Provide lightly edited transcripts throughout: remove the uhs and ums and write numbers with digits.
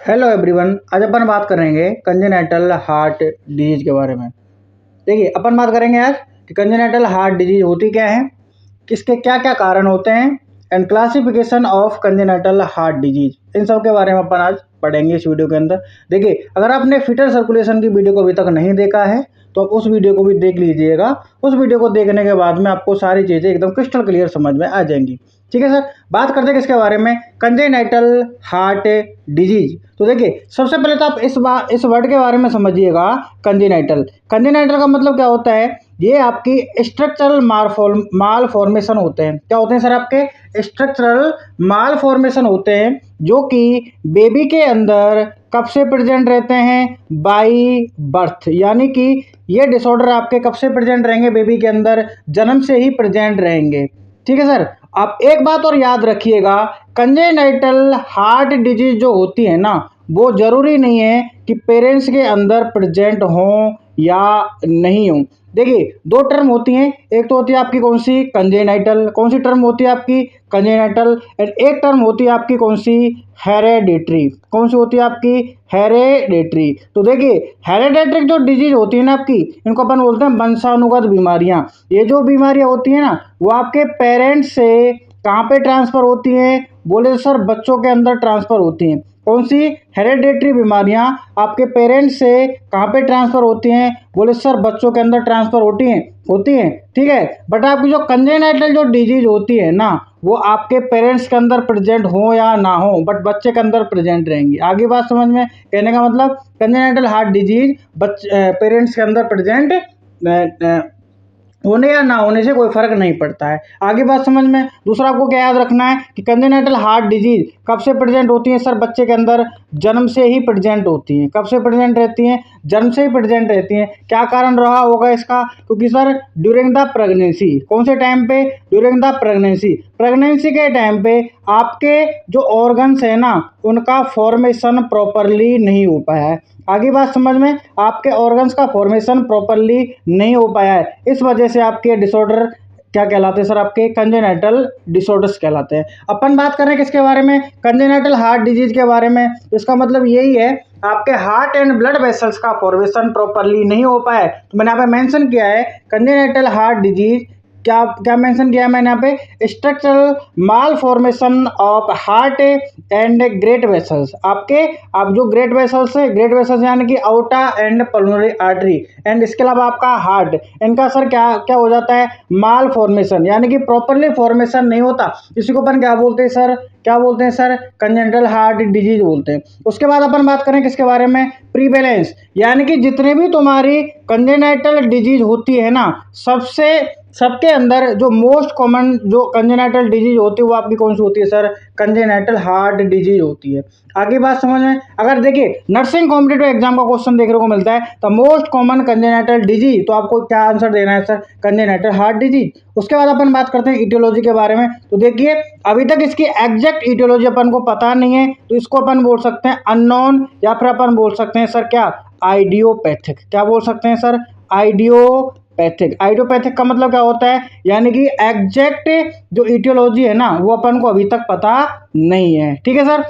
Hello everyone. आज अपन बात करेंगे कंजेनाइटल हार्ट डिजीज के बारे में। देखिए, अपन बात करेंगे आज कि कंजेनाइटल हार्ट डिजीज होती क्या है, किसके क्या क्या कारण होते हैं and classification of congenital heart disease, इन सब के बारे में अपन आज पढ़ेंगे इस वीडियो के अंदर। देखिए, अगर आपने फीटल सर्कुलेशन की वीडियो को अभी तक नहीं देखा है तो आप उस वीडियो को भी देख लीजिएगा। उस वीडियो को देखने के बाद में आपको सारी चीज़ें एकदम क्रिस्टल क्लियर समझ में आ जाएंगी। ठीक है सर, बात करते हैं किसके बारे में, कंजेनाइटल हार्ट डिजीज। तो देखिए, सबसे पहले तो आप इस वर्ड के बारे में समझिएगा। कंजेनाइटल कंजेनाइटल का मतलब क्या होता है, ये आपकी स्ट्रक्चरल माल फॉर्मेशन होते हैं। क्या होते हैं सर, आपके स्ट्रक्चरल माल फॉर्मेशन होते हैं जो कि बेबी के अंदर कब से प्रेजेंट रहते हैं, बाई बर्थ। यानी कि ये डिसऑर्डर आपके कब से प्रेजेंट रहेंगे, बेबी के अंदर जन्म से ही प्रेजेंट रहेंगे। ठीक है सर, आप एक बात और याद रखिएगा, कंजेनाइटल हार्ट डिजीज जो होती है ना, वो जरूरी नहीं है कि पेरेंट्स के अंदर प्रेजेंट हों या नहीं हों। देखिए, दो टर्म होती हैं, एक तो होती है आपकी कौन सी, कंजेनाइटल। कौन सी टर्म होती है आपकी, कंजेनाइटल। एंड एक टर्म होती है आपकी कौन सी, हेरेडिटरी। कौन सी होती है आपकी, हेरेडिटरी। तो देखिए, हेरेडिटरी जो डिजीज होती है ना आपकी, इनको अपन बोलते हैं वंशानुगत बीमारियां। ये जो बीमारियां होती हैं ना, वो आपके पेरेंट्स से कहाँ पे ट्रांसफर होती हैं, बोले तो सर बच्चों के अंदर ट्रांसफर होती हैं। कौन सी, हेरेडिटरी बीमारियां आपके पेरेंट्स से कहाँ पे ट्रांसफर होती हैं, बोले सर बच्चों के अंदर ट्रांसफर होती हैं। ठीक है, बट आपकी जो कंजेनाइटल जो डिजीज होती है ना, वो आपके पेरेंट्स के अंदर प्रेजेंट हो या ना हो, बट बच्चे के अंदर प्रेजेंट रहेंगी। आगे बात समझ में, कहने का मतलब कंजेनाइटल हार्ट डिजीज पेरेंट्स के अंदर प्रेजेंट होने या ना होने से कोई फर्क नहीं पड़ता है। आगे बात समझ में। दूसरा आपको क्या याद रखना है कि कंजेनाइटल हार्ट डिजीज कब से प्रेजेंट होती है सर, बच्चे के अंदर जन्म से ही प्रेजेंट होती हैं। कब से प्रेजेंट रहती हैं, जन्म से ही प्रेजेंट रहती हैं। क्या कारण रहा होगा इसका, क्योंकि सर ड्यूरिंग द प्रेगनेंसी, कौन से टाइम पे, ड्यूरिंग द प्रेगनेंसी, प्रेगनेंसी के टाइम पे आपके जो ऑर्गन्स है ना, उनका फॉर्मेशन प्रॉपरली नहीं हो पाया है। आगे बात समझ में, आपके ऑर्गन्स का फॉर्मेशन प्रॉपरली नहीं हो पाया है, इस वजह से आपके डिसऑर्डर क्या कहलाते हैं सर, आपके कंजेनाइटल डिसऑर्डर्स कहलाते हैं। अपन बात कर रहे हैं किसके बारे में, कंजेनाइटल हार्ट डिजीज के बारे में। इसका मतलब यही है, आपके हार्ट एंड ब्लड वेसल्स का फॉर्मेशन प्रॉपरली नहीं हो पाया है। तो मैंने यहाँ पे मेंशन किया है कंजेनाइटल हार्ट डिजीज, क्या क्या मेंशन किया है मैंने यहाँ पे, structural mall formation of heart and great vessels. आपके आप जो ग्रेट वेसल्स है, ग्रेट वेसल्स यानी कि outta and pulmonary artery, and इसके अलावा आपका हार्ट, इनका सर क्या क्या हो जाता है, माल फॉर्मेशन, यानी कि प्रॉपरली फॉर्मेशन नहीं होता। इसी को अपन क्या बोलते हैं सर, क्या बोलते हैं सर, कंजेनिटल हार्ट डिजीज बोलते हैं। उसके बाद अपन बात करें किसके बारे में, प्रीवेलेंस, यानी कि जितने भी तुम्हारी कंजेनाइटल डिजीज होती है ना, सबके अंदर जो मोस्ट कॉमन जो कंजेनाइटल डिजीज होती है वो आपकी कौन सी होती है सर, कंजेनाइटल हार्ट डिजीज होती है। आगे बात समझ में, अगर देखिए नर्सिंग कॉम्पिटिटिव एग्जाम का क्वेश्चन देखने को मिलता है तो मोस्ट कॉमन कंजेनाइटल डिजीज, तो आपको क्या आंसर देना है सर, कंजेनाइटल हार्ट डिजीज। उसके बाद अपन बात करते हैं इटियोलॉजी के बारे में। तो देखिए, अभी तक इसकी एग्जैक्ट इटियोलॉजी अपन को पता नहीं है, तो इसको अपन बोल सकते हैं अननोन, या फिर अपन बोल सकते हैं सर क्या, आइडियोपैथिक। क्या बोल सकते हैं सर, आइडियोपैथिक। आइडियोपैथिक का मतलब क्या होता है, यानी कि एग्जैक्ट जो इटियोलॉजी है ना, वो अपन को अभी तक पता नहीं है। ठीक है सर।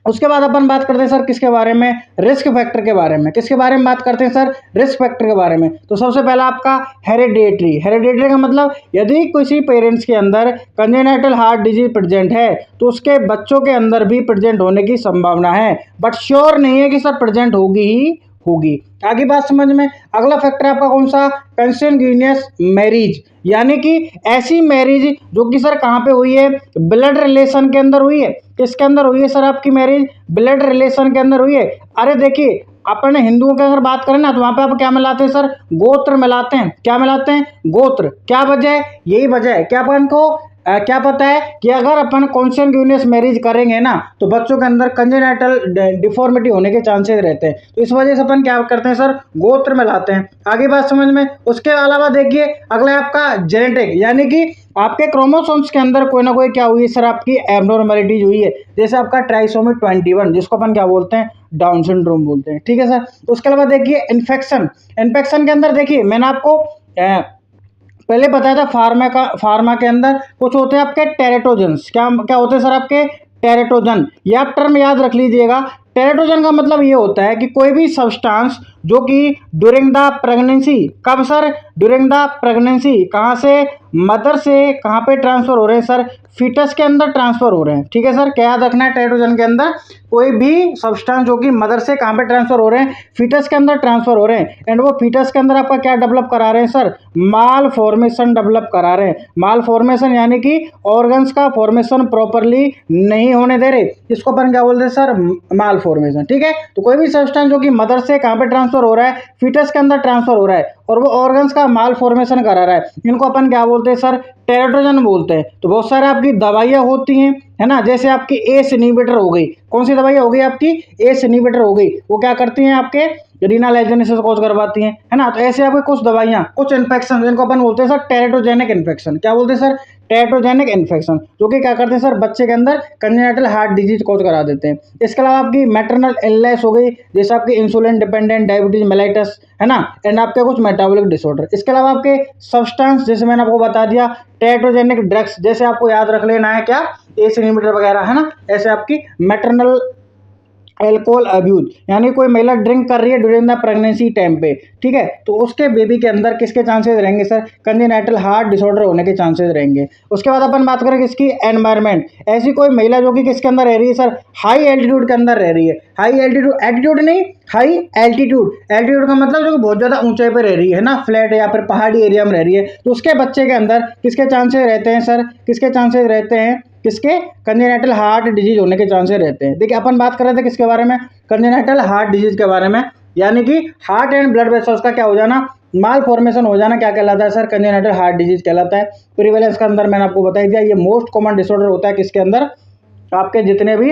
उसके बाद अपन बात करते हैं सर किसके बारे में, रिस्क फैक्टर के बारे में। किसके बारे में बात करते हैं सर, रिस्क फैक्टर के बारे में। तो सबसे पहला आपका हेरिडेटरी। हेरिडेटरी का मतलब, यदि किसी पेरेंट्स के अंदर कंजेनाइटल हार्ट डिजीज प्रेजेंट है तो उसके बच्चों के अंदर भी प्रेजेंट होने की संभावना है, बट श्योर नहीं है कि सर प्रेजेंट होगी ही होगी। आगे बात समझ में। अगला फैक्टर आपका कौन सा, कंसंगुइनियस मैरिज, यानी कि ऐसी मैरिज जो कि सर कहाँ पे हुई है, ब्लड रिलेशन के अंदर हुई है। किसके अंदर हुई है सर आपकी मैरिज, ब्लड रिलेशन के अंदर हुई है। अरे देखिए, अपन हिंदुओं की अगर बात करें ना, तो वहां पे आप क्या मिलाते हैं सर, गोत्र मिलाते हैं। क्या मिलाते हैं, गोत्र। क्या वजह है, यही वजह है कि अपन को क्या पता है कि अगर अपन कॉन्सेंगुइनियस मैरिज करेंगे ना, तो बच्चों के अंदर कंजेनाइटल डिफॉर्मिटी होने के चांसेस रहते हैं। तो इस वजह से अपन क्या करते हैं सर, गोत्र में लाते हैं। आगे बात समझ में। उसके अलावा देखिए, अगला है आपका जेनेटिक, यानी कि आपके क्रोमोसोम्स के अंदर कोई ना कोई क्या हुई है सर, आपकी एबनॉर्मेलिटीज हुई है। जैसे आपका ट्राइसोमी 21, जिसको अपन क्या बोलते हैं, डाउन सिंड्रोम बोलते हैं। ठीक है सर। उसके अलावा देखिए इन्फेक्शन। इन्फेक्शन के अंदर देखिए, मैंने आपको पहले बताया था, फार्मा के अंदर कुछ होते हैं आपके टेरेटोजन्स। क्या क्या होते हैं सर आपके, टेरेटोजन। यह आप टर्म याद रख लीजिएगा, टेरेट्रोजन का मतलब ये होता है कि कोई भी सब्सटेंस जो कि ड्यूरिंग द प्रेगनेंसी, कब सर? ड्यूरिंग द प्रेगनेंसी, कहाँ से? मदर से कहाँ पे ट्रांसफर हो रहे हैं सर? फीटस के अंदर ट्रांसफर हो रहे हैं। ठीक है सर, क्या याद रखना है? टेरेट्रोजन के अंदर कोई भी सब्सटेंस जो कि मदर से कहाँ पे ट्रांसफर हो रहे हैं? फीटस के अंदर ट्रांसफर हो रहे हैं। एंड वो फीटस के अंदर आपका क्या डेवलप करा रहे हैं सर? माल फॉर्मेशन डेवलप करा रहे हैं। माल फॉर्मेशन यानी कि ऑर्गन्स का फॉर्मेशन प्रॉपरली नहीं होने दे रहे, इसको अपन क्या बोलते हैं सर? माल फॉर्मेशन। ठीक है, तो कोई भी सब्सटेंस जो कि मदर से कहाँ पे ट्रांसफर हो रहा है? फीटस के अंदर ट्रांसफर हो रहा है और वो ऑर्गन्स का माल फॉर्मेशन करा रहा है, इनको अपन क्या बोलते हैं सर? टेरेट्रोजन बोलते हैं। तो बहुत सारे आपकी दवाइयाँ होती हैं, है ना, जैसे आपकी एस इनहिबिटर हो गई। कौन सी दवाइयाँ हो गई आपकी? एस इनहिबिटर हो गई। वो क्या करती हैं? आपके रीनल एजेनेसिस कॉज करवाती हैं, है ना। तो ऐसे आपके कुछ दवाइयाँ, कुछ इन्फेक्शन, जिनको अपन बोलते हैं सर टेरेटोजेनिक इन्फेक्शन। क्या बोलते हैं सर? टेरेटोजेनिक इन्फेक्शन, जो कि क्या करते हैं सर? बच्चे के अंदर कंजेनिटल हार्ट डिजीज कॉज करा देते हैं। इसके अलावा आपकी मैटरनल इलनेस हो गई, जैसे आपकी इंसुलिन डिपेंडेंट डायबिटीज मेलाइटस, है ना, एंड आपके कुछ मेटाबॉलिक डिसऑर्डर। इसके अलावा आपके सब्सटेंस, जैसे मैंने आपको बता दिया, टेरेटोजेनिक ड्रग्स, जैसे आपको याद रख लेना है क्या? एस इनहिबिटर वगैरह, है ना। ऐसे आपकी मैटरनल एल्कोहल अब्यूज, यानी कोई महिला ड्रिंक कर रही है ड्यूरिंग द प्रेगनेंसी टाइम पे, ठीक है, तो उसके बेबी के अंदर किसके चांसेस रहेंगे सर? कंजेनिटल हार्ट डिसऑर्डर होने के चांसेस रहेंगे। उसके बाद अपन बात करें किसकी? एनवायरमेंट। ऐसी कोई महिला जो कि किसके अंदर रह रही है सर? हाई एल्टीट्यूड के अंदर रह रही है। हाई एल्टीट्यूड, एल्टीट्यूड नहीं, हाई एल्टीट्यूड। एल्टीट्यूड का मतलब जो कि बहुत ज़्यादा ऊंचाई पर रह रही है ना, फ्लैट या फिर पहाड़ी एरिया में रह रही है, तो उसके बच्चे के अंदर किसके चांसेस रहते हैं सर? किसके चांसेस रहते हैं? किसके? कंजेनिटल हार्ट डिजीज होने के चांसेस रहते हैं। देखिए, अपन बात कर रहे थे किसके बारे में? कंजेनिटल हार्ट डिजीज के बारे में, यानी कि हार्ट एंड ब्लड वेसल्स का क्या हो जाना? माल फॉर्मेशन हो जाना, क्या कहलाता है सर? कंजेनिटल हार्ट डिजीज कहलाता है। प्रिवेलेंस का अंदर मैंने आपको बता दिया, ये मोस्ट कॉमन डिसऑर्डर होता है किसके अंदर? आपके जितने भी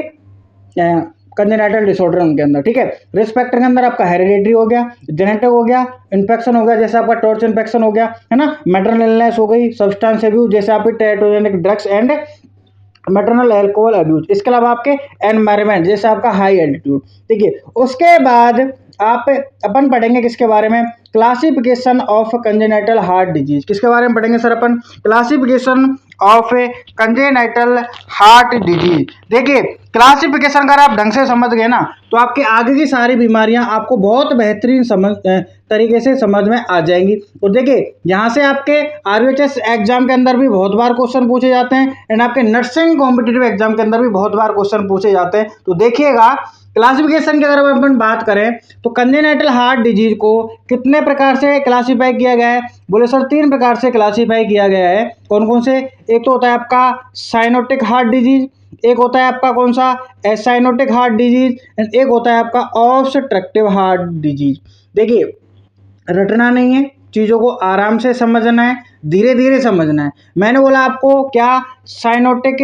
कंजेनिटल डिसऑर्डर उनके अंदर। ठीक है, रिस्क फैक्टर के अंदर आपका हेरिडिटरी हो गया, जेनेटिक हो गया, इन्फेक्शन हो गया, जैसे आपका टॉर्च इन्फेक्शन हो गया, है ना, मैटरनल इलनेस हो गई, सब्सटेंस अब्यूज, जैसे आपके teratogenic drugs and maternal alcohol abuse. इसके अलावा आपके एनवायरमेंट, जैसे आपका हाई एल्टीट्यूड। देखिए, उसके बाद आप अपन पढ़ेंगे किसके बारे में? Classification of congenital heart disease. किसके बारे में पढ़ेंगे sir upon? Classification of congenital heart disease. देखिए, क्लासिफिकेशन अगर आप ढंग से समझ गए ना, तो आपके आगे की सारी बीमारियां आपको बहुत बेहतरीन तरीके से समझ में आ जाएंगी। और देखिए, यहाँ से आपके आरयूएचएस एग्जाम के अंदर भी बहुत बार क्वेश्चन पूछे जाते हैं, एंड आपके नर्सिंग कॉम्पिटिटिव एग्जाम के अंदर भी बहुत बार क्वेश्चन पूछे जाते हैं। तो देखिएगा, क्लासिफिकेशन की अगर अपन बात करें तो कंजेनिटल हार्ट डिजीज को कितने प्रकार से क्लासीफाई किया गया है? बोले सर 3 प्रकार से क्लासीफाई किया गया है। कौन कौन से? एक तो होता है आपका साइनोटिक हार्ट डिजीज, एक होता है आपका कौन सा? एसाइनोटिक हार्ट डिजीज, एंड एक होता है आपका ऑब्स्ट्रक्टिव हार्ट डिजीज। देखिए, रटना नहीं है, चीज़ों को आराम से समझना है, धीरे धीरे समझना है। मैंने बोला आपको क्या? Cyanotic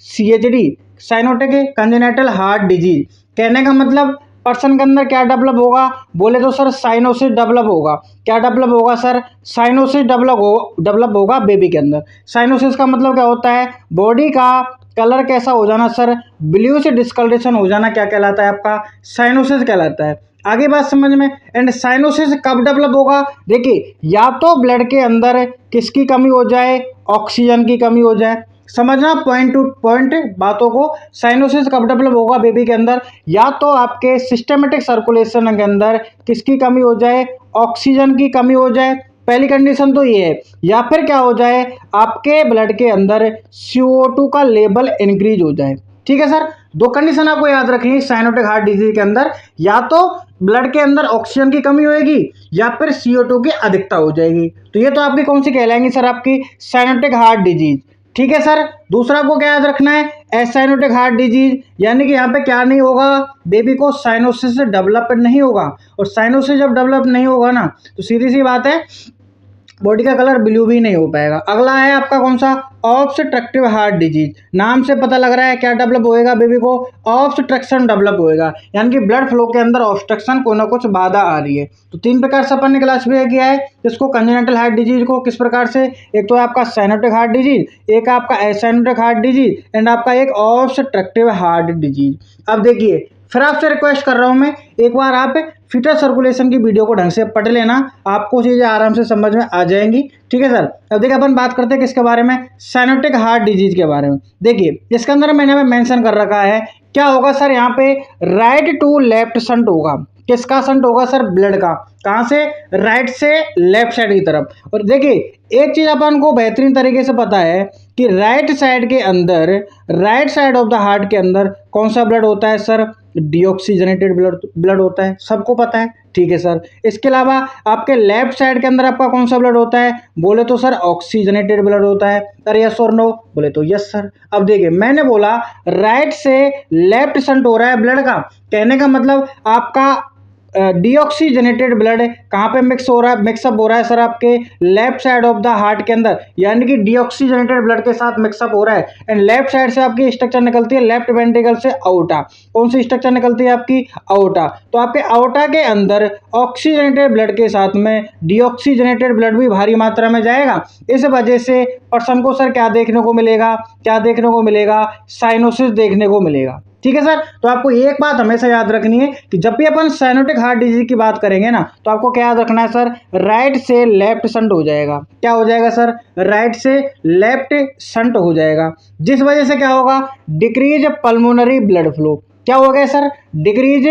CHD, cyanotic congenital heart disease, कहने का मतलब पर्सन के अंदर क्या डेवलप होगा? बोले तो सर साइनोसिस डेवलप होगा। क्या डेवलप होगा सर? साइनोसिस डेवलप होगा बेबी के अंदर। साइनोसिस का मतलब क्या होता है? बॉडी का कलर कैसा हो जाना सर? ब्लू से डिस्कलरेशन हो जाना, क्या कहलाता है आपका? साइनोसिस कहलाता है। आगे बात समझ में। एंड साइनोसिस कब डेवलप होगा? देखिए, या तो ब्लड के अंदर किसकी कमी हो जाए? ऑक्सीजन की कमी हो जाए। समझना पॉइंट टू पॉइंट बातों को। साइनोसिस कब डेवलप होगा बेबी के अंदर? या तो आपके सिस्टमेटिक सर्कुलेशन के अंदर किसकी कमी हो जाए? ऑक्सीजन की कमी हो जाए, पहली कंडीशन तो ये है। या फिर क्या हो जाए? आपके ब्लड के अंदर CO2 का लेवल इंक्रीज हो जाए। ठीक है सर, 2 कंडीशन आपको याद रखनी है साइनोटिक हार्ट डिजीज के अंदर। या तो ब्लड के अंदर ऑक्सीजन की कमी होगी, या फिर CO2 की अधिकता हो जाएगी। तो ये तो आपकी कौन सी कहलाएंगी सर? आपकी साइनोटिक हार्ट डिजीज। ठीक है सर, दूसरा आपको क्या याद रखना है? एसाइनोटिक हार्ट डिजीज, यानी कि यहाँ पे क्या नहीं होगा? बेबी को साइनोसिस डेवलप नहीं होगा। और साइनोसिस जब डेवलप नहीं होगा ना, तो सीधी सी बात है, बॉडी का कलर ब्लू भी नहीं हो पाएगा। अगला है आपका कौन सा? Obstructive heart disease. नाम से पता लग रहा है क्या डेवलप होएगा बेबी को? ऑब्स्ट्रक्शन डेवलप होएगा, यानी कि ब्लड फ्लो के अंदर ऑब्स्ट्रक्शन, कोई ना कुछ बाधा आ रही है। तो 3 प्रकार से अपन ने क्लासिफाई किया है इसको, कंजेनिटल हार्ट डिजीज को। किस प्रकार से? एक तो है आपका साइनोटिक हार्ट डिजीज, एक आपका एसाइनोटिक हार्ट डिजीज, एंड आपका एक ऑब्स्ट्रक्टिव हार्ट डिजीज। अब देखिए, फिर आपसे रिक्वेस्ट कर रहा हूं मैं, एक बार आप फीटस सर्कुलेशन की वीडियो को ढंग से पढ़ लेना, आपको चीज़ें आराम से समझ में आ जाएंगी। ठीक है सर, अब देखिए अपन बात करते हैं किसके बारे में? साइनोटिक हार्ट डिजीज के बारे में। देखिए, इसके अंदर मैंने मेंशन कर रखा है क्या होगा सर यहाँ पे, राइट टू लेफ्ट शंट होगा। किसका शंट होगा सर, ब्लड का। कहाँ से, राइट से लेफ्ट साइड की तरफ। और देखिए एक चीज अपन को बेहतरीन तरीके से पता है कि राइट साइड के अंदर, right side of the heart के अंदर कौन सा ब्लड होता है सर, डीऑक्सीजनेटेड ब्लड होता है, सबको पता है, ठीक है सर। इसके अलावा आपके लेफ्ट साइड के अंदर आपका कौन सा ब्लड होता है, बोले तो सर ऑक्सीजनेटेड ब्लड होता है। सर यस और नो, बोले तो यस सर। अब देखिए मैंने बोला राइट से लेफ्ट शंट हो रहा है ब्लड का, कहने का मतलब आपका डीऑक्सीजनेटेड ब्लड कहाँ पे मिक्स हो रहा है, मिक्सअप हो रहा है सर आपके left side of the heart के अंदर, यानी कि डीऑक्सीजनेटेड ब्लड के साथ मिक्सअप हो रहा है। एंड लेफ्ट साइड से आपकी स्ट्रक्चर निकलती है लेफ्ट वेंट्रिकल से आउटा। कौन सी स्ट्रक्चर निकलती है आपकी, आउटा। तो आपके आउटा के अंदर ऑक्सीजनेटेड ब्लड के साथ में डीऑक्सीजनेटेड ब्लड भी भारी मात्रा में जाएगा। इस वजह से पर्सन को सर क्या देखने को मिलेगा, क्या देखने को मिलेगा, साइनोसिस देखने को मिलेगा, ठीक है सर। तो आपको एक बात हमेशा याद रखनी है कि जब भी अपन साइनोटिक हार्ट डिजीज की बात करेंगे ना, तो आपको क्या याद रखना है सर, राइट से लेफ्ट शंट हो जाएगा। क्या हो जाएगा सर, राइट से लेफ्ट शंट हो जाएगा, जिस वजह से क्या होगा, डिक्रीज पल्मोनरी ब्लड फ्लो। क्या हो गया sir, decrease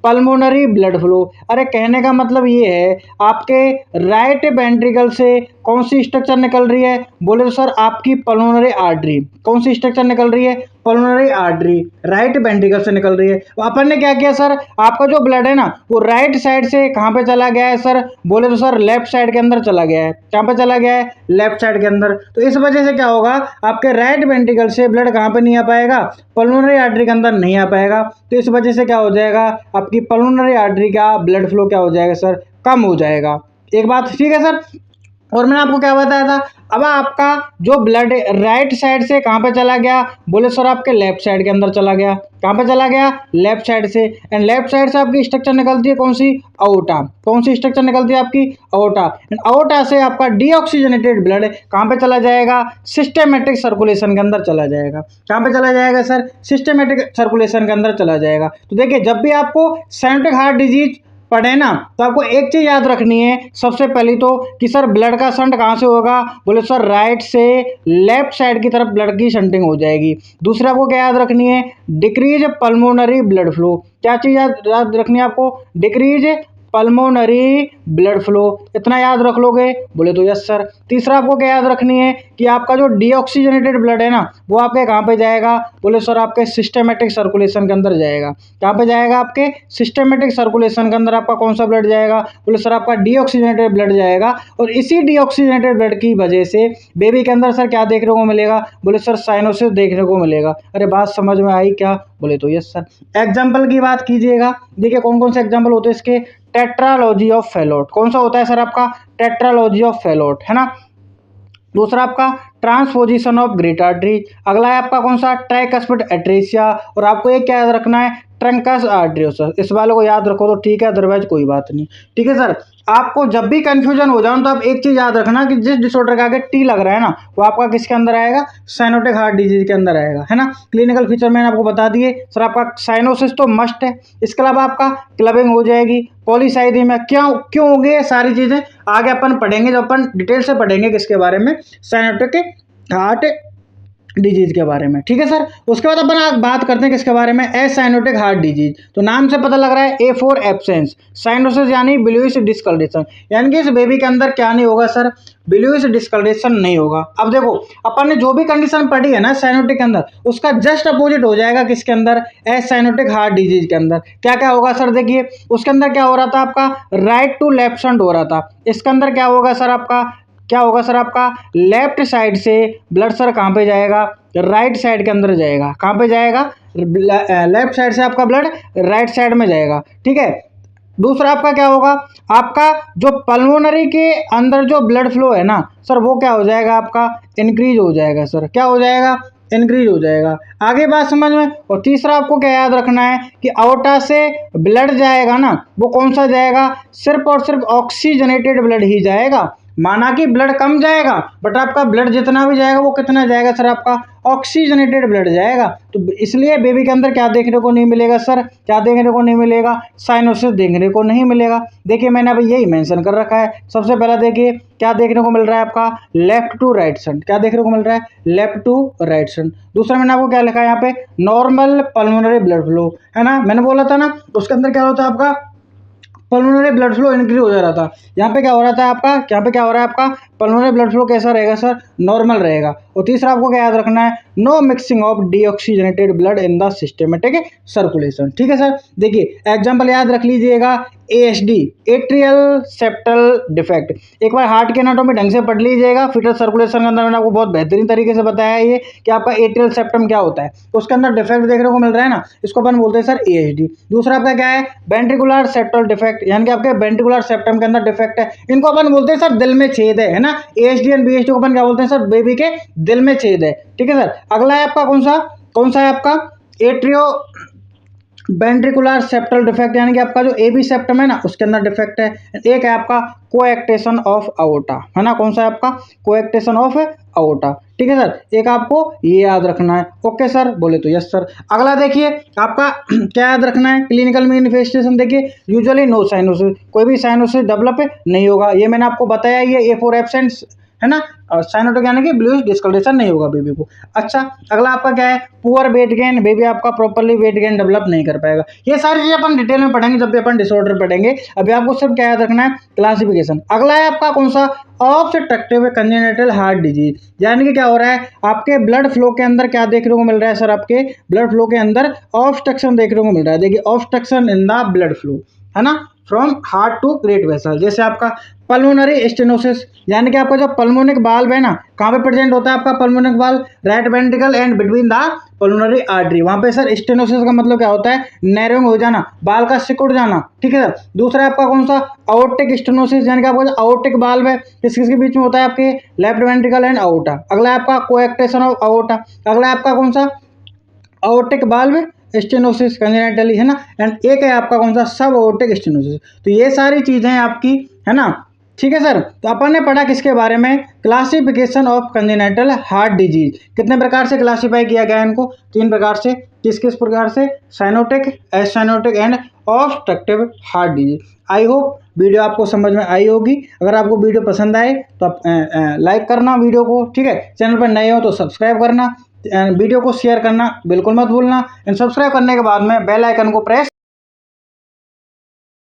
pulmonary blood flow. अरे कहने का मतलब ये है आपके राइट वेंट्रिकल से कौन सी स्ट्रक्चर निकल रही है, बोले तो सर आपकी पल्मोनरी आर्टरी। कौन सी स्ट्रक्चर निकल रही है, पल्मोनरी आर्टरी राइट वेंट्रिकल से निकल रही है। तो अपन ने क्या किया सर, आपका जो ब्लड है ना वो राइट साइड से कहाँ पे चला गया है सर, बोले तो सर लेफ्ट साइड के अंदर चला गया है। कहाँ पे चला गया है, लेफ्ट साइड के अंदर। तो इस वजह से क्या होगा, आपके राइट वेंट्रिकल से ब्लड कहाँ पे नहीं आ पाएगा, पल्मोनरी आर्टरी के अंदर नहीं आ पाएगा। तो इस वजह से क्या हो जाएगा, आपकी पल्मोनरी आर्टरी का ब्लड फ्लो क्या हो जाएगा सर, कम हो जाएगा। एक बात ठीक है सर। और मैंने आपको क्या बताया था, अब आपका जो ब्लड राइट साइड से कहाँ पे चला गया, बोले सर आपके लेफ्ट साइड के अंदर चला गया। कहाँ पे चला गया, लेफ्ट साइड से। एंड लेफ्ट साइड से आपकी स्ट्रक्चर निकलती है कौन सी, आउटा। कौन सी स्ट्रक्चर निकलती है आपकी, आउटा। एंड आउटा से आपका डीऑक्सीजनेटेड ब्लड कहाँ पे चला जाएगा, सिस्टेमेटिक सर्कुलेशन के अंदर चला जाएगा। कहाँ पे चला जाएगा सर, सिस्टेमेटिक सर्कुलेशन के अंदर चला जाएगा। तो देखिए जब भी आपको साइनोटिक हार्ट डिजीज पढ़े ना, तो आपको एक चीज याद रखनी है सबसे पहली तो, कि सर ब्लड का शंट कहाँ से होगा, बोले सर राइट से लेफ्ट साइड की तरफ ब्लड की शंटिंग हो जाएगी। दूसरा आपको क्या याद रखनी है, डिक्रीज पल्मोनरी ब्लड फ्लो। क्या चीज याद रखनी है आपको, डिक्रीज पल्मोनरी ब्लड फ्लो। इतना याद रख लोगे, बोले तो यस सर। तीसरा आपको क्या याद रखनी है कि आपका जो डीऑक्सीजनेटेड ब्लड है ना वो आपके कहाँ पे जाएगा, बोले सर आपके सिस्टेमेटिक सर्कुलेशन के अंदर जाएगा। कहाँ पे जाएगा, आपके सिस्टेमेटिक सर्कुलेशन के अंदर आपका कौन सा ब्लड जाएगा, बोले सर आपका डीऑक्सीजनेटेड ब्लड जाएगा। और इसी डीऑक्सीजनेटेड ब्लड की वजह से बेबी के अंदर सर क्या देखने को मिलेगा, बोले सर साइनोसिस देखने को मिलेगा। अरे बात समझ में आई क्या, बोले तो यस सर। एग्जाम्पल की बात कीजिएगा, देखिए कौन कौन से एग्जाम्पल होते हैं इसके, टेट्रालॉजी ऑफ फेलोट। कौन सा होता है सर आपका, टेट्रालॉजी ऑफ फेलोट, है ना। दूसरा आपका ट्रांसपोजिशन ऑफ ग्रेट आर्टरी। अगला है आपका कौन सा, ट्राइकस्पिड एट्रेसिया। और आपको एक क्या याद रखना है, ट्रंकस आर्टरियोसस। इस वाले को याद रखो तो ठीक है, अदरवाइज कोई बात नहीं, ठीक है सर। आपको जब भी कंफ्यूजन हो जाए तो आप एक चीज याद रखना कि जिस डिसऑर्डर का आगे टी लग रहा है ना वो आपका किसके अंदर आएगा, साइनोटिक हार्ट डिजीज के अंदर आएगा, है ना। क्लिनिकल फीचर मैंने आपको बता दिए सर, आपका साइनोसिस तो मस्ट है। इसके अलावा आपका क्लबिंग हो जाएगी, पॉलीसाइथीमिया क्यों क्यों हो गई, ये सारी चीजें आगे अपन पढ़ेंगे जब अपन डिटेल से पढ़ेंगे किसके बारे में, साइनोटिक हार्ट डिजीज के बारे में, ठीक है सर। उसके बाद अपन आज बात करते हैं किसके बारे में, एसाइनोटिक हार्ट डिजीज। तो नाम से पता लग रहा है, ए फॉर एब्सेंस, साइनोसिस यानी बिलीव्स डिस्कलरेशन, यानी कि इस बेबी के अंदर क्या नहीं होगा सर, बिलीव्स डिस्कलरेशन नहीं होगा। अब देखो अपन ने जो भी कंडीशन पढ़ी है ना साइनोटिक के अंदर, उसका जस्ट अपोजिट हो जाएगा किसके अंदर, एसाइनोटिक हार्ट डिजीज के अंदर। क्या क्या होगा सर, देखिए उसके अंदर क्या हो रहा था आपका, राइट टू लेफ्ट शंट हो रहा था। इसके अंदर क्या होगा सर आपका, क्या होगा सर आपका, लेफ्ट साइड से ब्लड सर कहाँ पे जाएगा, राइट साइड के अंदर जाएगा। कहाँ पे जाएगा, लेफ्ट साइड से आपका ब्लड राइट साइड में जाएगा, ठीक है। दूसरा आपका क्या होगा, आपका जो पल्मोनरी के अंदर जो ब्लड फ्लो है ना सर वो क्या हो जाएगा, आपका इंक्रीज हो जाएगा सर। क्या हो जाएगा, इंक्रीज हो जाएगा। आगे बात समझ में। और तीसरा आपको क्या याद रखना है कि आउटा से ब्लड जाएगा ना वो कौन सा जाएगा, सिर्फ और सिर्फ ऑक्सीजनेटेड ब्लड ही जाएगा। माना कि ब्लड कम जाएगा, बट आपका ब्लड जितना भी जाएगा वो कितना जाएगा सर, आपका ऑक्सीजनेटेड ब्लड जाएगा। तो इसलिए बेबी के अंदर क्या देखने को नहीं मिलेगा सर, क्या देखने को नहीं मिलेगा, साइनोसिस देखने को नहीं मिलेगा। देखिए मैंने अभी यही मेंशन कर रखा है। सबसे पहला देखिए क्या देखने को मिल रहा है आपका, लेफ्ट टू राइट शंट, क्या देखने को मिल रहा है, लेफ्ट टू राइट शंट। दूसरा मैंने आपको क्या लिखा है यहाँ पे, नॉर्मल पल्मोनरी ब्लड फ्लो, है ना, मैंने बोला था ना उसके अंदर क्या होता है आपका, पल्मोनरी ब्लड फ्लो इंक्रीज हो जा रहा था। यहाँ पे क्या हो रहा था आपका, यहाँ पे क्या हो रहा है आपका, पल्मोनरी ब्लड फ्लो कैसा रहेगा सर, नॉर्मल रहेगा। और तीसरा आपको क्या याद रखना है, no mixing of deoxygenated blood in the systemic circulation. ठीक है सर, देखिए एग्जांपल याद रख लीजिएगा, एएसडी, एट्रियल सेप्टल डिफेक्ट। एक बार हार्ट के एनाटॉमी ढंग से पढ़ लीजिएगा, फिटल सर्कुलेशन के अंदर मैंने आपको बहुत बेहतरीन तरीके से बताया है ये कि आपका एट्रियल सेप्टम क्या होता है, तो उसके अंदर डिफेक्ट देखने को मिल रहा है ना, इसको अपन बोलते हैं सर एएसडी। दूसरा आपका क्या है, वेंट्रिकुलर सेप्टल डिफेक्ट, यानी कि आपके वेंट्रिकुलर सेप्टम के अंदर डिफेक्ट है, इनको अपन बोलते हैं सर दिल में छेद है ना। एएसडी एंड बीएसडी को अपन क्या बोलते हैं सर, बेबी के दिल में छेद है। ठीक है सर, अगला है आपका कौन सा है आपका, एट्रियो वेंट्रिकुलर सेप्टल डिफेक्ट, यानी कि आपका जो एबी सेप्टम है ना उसके अंदर डिफेक्ट है। एक है आपका कोएक्टेशन ऑफ अओर्टा, है ना, कौन सा है आपका, कोएक्टेशन ऑफ अओर्टा। ठीक है सर, एक आपको ये याद रखना है। ओके सर, बोले तो यस सर। अगला देखिए आपका क्या याद रखना है, क्लिनिकल मैनिफेस्टेशन। देखिए यूजुअली नो साइनोसिस, कोई भी साइनोसिस डेवलप नहीं होगा, ये मैंने आपको बताया ही है, ए फॉर एब्सेंट, है ना, और साइनोटिक यानी कि ब्लूइश डिस्कलरेशन नहीं होगा बेबी को। अच्छा, अगला आपका क्या है, पुअर वेट गेन, बेबी आपका प्रॉपर्ली वेट गेन डेवलप नहीं कर पाएगा। ये सारी चीजें अपन डिटेल में पढ़ेंगे जब भी अपन डिसऑर्डर पढ़ेंगे, अभी आपको सिर्फ क्या याद रखना है, क्लासिफिकेशन। अगला है आपका कौन सा, ऑब्स्ट्रक्टिव कंजेनिटल हार्ट डिजीज, यानी कि क्या हो रहा है, आपके ब्लड फ्लो के अंदर क्या देखने को मिल रहा है सर, आपके ब्लड फ्लो के अंदर ऑब्स्ट्रक्शन देखने को मिल रहा है। देखिए obstruction in the blood flow, है ना, from heart to great vessel. जैसे आपका पल्मोनरी स्टेनोसिस, यानी कि आपका जो पल्मोनिक वाल्व है ना, कहाँ पे प्रेजेंट होता है आपका pulmonic valve, right ventricle and between the pulmonary artery, वहाँ पे सर स्टेनोसिस का मतलब क्या होता है, नैरोइंग हो जाना, बाल का सिकुड़ जाना। ठीक है सर, दूसरा आपका कौन सा, अओर्टिक स्टेनोसिस, यानी कि आपका जो अओर्टिक वाल्व है किसके बीच में होता है, आपके लेफ्ट वेंट्रिकल एंड अओर्टा। अगला है आपका कोएक्टेशन ऑफ अओर्टा। अगला है आपका कौन सा, अओर्टिक वाल्व स्टेनोसिस कंजेनिटली, है ना, एंड एक है आपका कौन सा, सब अओर्टिक स्टेनोसिस। तो ये सारी चीजें आपकी, है ना। ठीक है सर, तो अपन ने पढ़ा किसके बारे में, classification of congenital heart disease. कितने प्रकार से क्लासिफाई किया गया है इनको, 3 प्रकार से। किस किस प्रकार से, cyanotic, acyanotic and obstructive heart disease. I hope video आपको समझ में आई होगी। अगर आपको वीडियो पसंद आए तो आप लाइक करना वीडियो को, ठीक है, चैनल पर नए हो तो सब्सक्राइब करना, वीडियो को शेयर करना बिल्कुल मत भूलना, एंड सब्सक्राइब करने के बाद में बेल आइकन को प्रेस